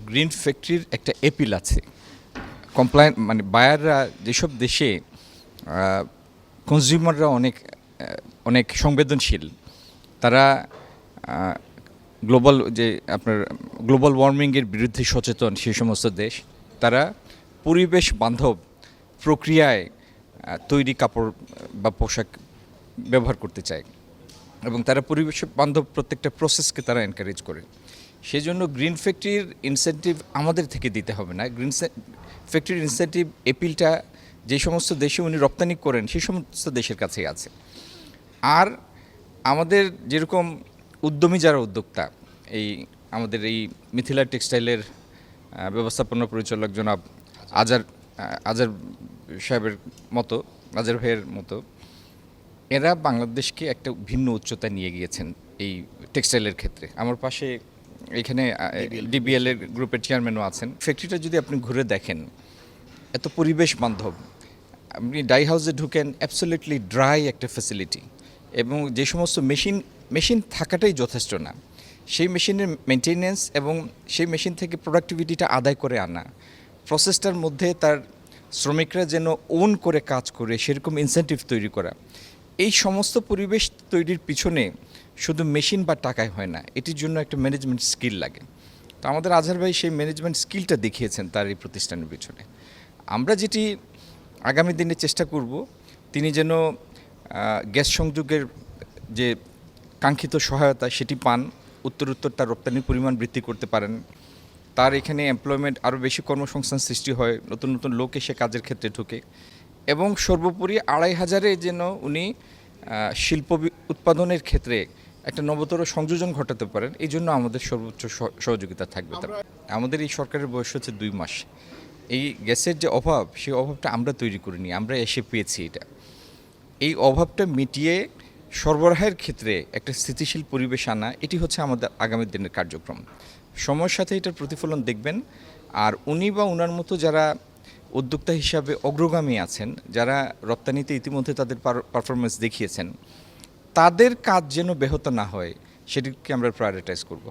Green ফ্যাক্টরির একটা appeal আছে। কমপ্লায়েন্ট মানে বায়াররা যেসব দেশে কনজিউমাররা অনেক সংবেদনশীল, তারা গ্লোবাল যে আপনার গ্লোবাল ওয়ার্মিংয়ের বিরুদ্ধে সচেতন, সেই সমস্ত দেশ তারা পরিবেশ বান্ধব প্রক্রিয়ায় তৈরি কাপড় বা পোশাক ব্যবহার করতে চায় এবং তারা পরিবেশ বান্ধব প্রত্যেকটা প্রসেসকে তারা এনকারেজ করে। সেজন্য গ্রিন ফ্যাক্টরির ইনসেন্টিভ আমাদের থেকে দিতে হবে না। গ্রিন ফ্যাক্টরির ইনসেন্টিভ এপিলটা যে সমস্ত দেশে উনি রপ্তানি করেন সেই সমস্ত দেশের কাছেই আছে। আর আমাদের যেরকম উদ্যমী যারা উদ্যোক্তা, আমাদের এই মিথিলা টেক্সটাইলের ব্যবস্থাপনা পরিচালক জনাব আজার আজার সাহেবের মতো, আজার ভাইয়ের মতো, এরা বাংলাদেশকে একটা ভিন্ন উচ্চতায় নিয়ে গিয়েছেন এই টেক্সটাইলের ক্ষেত্রে। আমার পাশে এখানে ডিবিএল এর গ্রুপের চেয়ারম্যানও আছেন। ফ্যাক্টরিটা যদি আপনি ঘুরে দেখেন, এত পরিবেশ বান্ধব, আপনি ডাই হাউসে ঢুকেন, অ্যাবসলিউটলি ড্রাই একটা ফ্যাসিলিটি, এবং যে সমস্ত মেশিন থাকাটাই যথেষ্ট না, সেই মেশিনের মেনটেনেন্স এবং সেই মেশিন থেকে প্রোডাক্টিভিটিটা আদায় করে আনা, প্রসেসটার মধ্যে তার শ্রমিকরা যেন ওন করে কাজ করে সেরকম ইনসেন্টিভ তৈরি করা, এই সমস্ত পরিবেশ তৈরির পিছনে শুধু মেশিন বা টাকায় হয় না, এটির জন্য একটা ম্যানেজমেন্ট স্কিল লাগে। তো আমাদের আজহার ভাই সেই ম্যানেজমেন্ট স্কিলটা দেখিয়েছেন তার এই প্রতিষ্ঠানের পিছনে। আমরা যেটি আগামী দিনে চেষ্টা করব, তিনি যেন গ্যাস সংযোগের যে কাঙ্ক্ষিত সহায়তা সেটি পান, উত্তর তার রপ্তানির পরিমাণ বৃদ্ধি করতে পারেন, তার এখানে এমপ্লয়মেন্ট আরও বেশি কর্মসংস্থান সৃষ্টি হয়, নতুন নতুন লোক এসে কাজের ক্ষেত্রে ঢুকে, এবং সর্বোপরি 2,500 যেন উনি শিল্প উৎপাদনের ক্ষেত্রে একটা নবতর সংযোজন ঘটাতে পারেন। এই জন্য আমাদের সর্বোচ্চ সহযোগিতা থাকবে। আমাদের এই সরকারের বয়স হচ্ছে 2 মাস। এই গ্যাসের যে অভাব, সেই অভাবটা আমরা তৈরি করিনি, আমরা এসে পেয়েছি এটা। এই অভাবটা মিটিয়ে সরবরাহের ক্ষেত্রে একটা স্থিতিশীল পরিবেশ আনা, এটি হচ্ছে আমাদের আগামী দিনের কার্যক্রম। সময়ের সাথে এটার প্রতিফলন দেখবেন। আর উনি বা ওনার মতো যারা উদ্যোক্তা হিসাবে অগ্রগামী আছেন, যারা রপ্তানিতে ইতিমধ্যে তাদের পারফরমেন্স দেখিয়েছেন, তাদের কাজ যেন ব্যাহত না হয় সেটিকে আমরা প্রায়োরিটাইজ করব।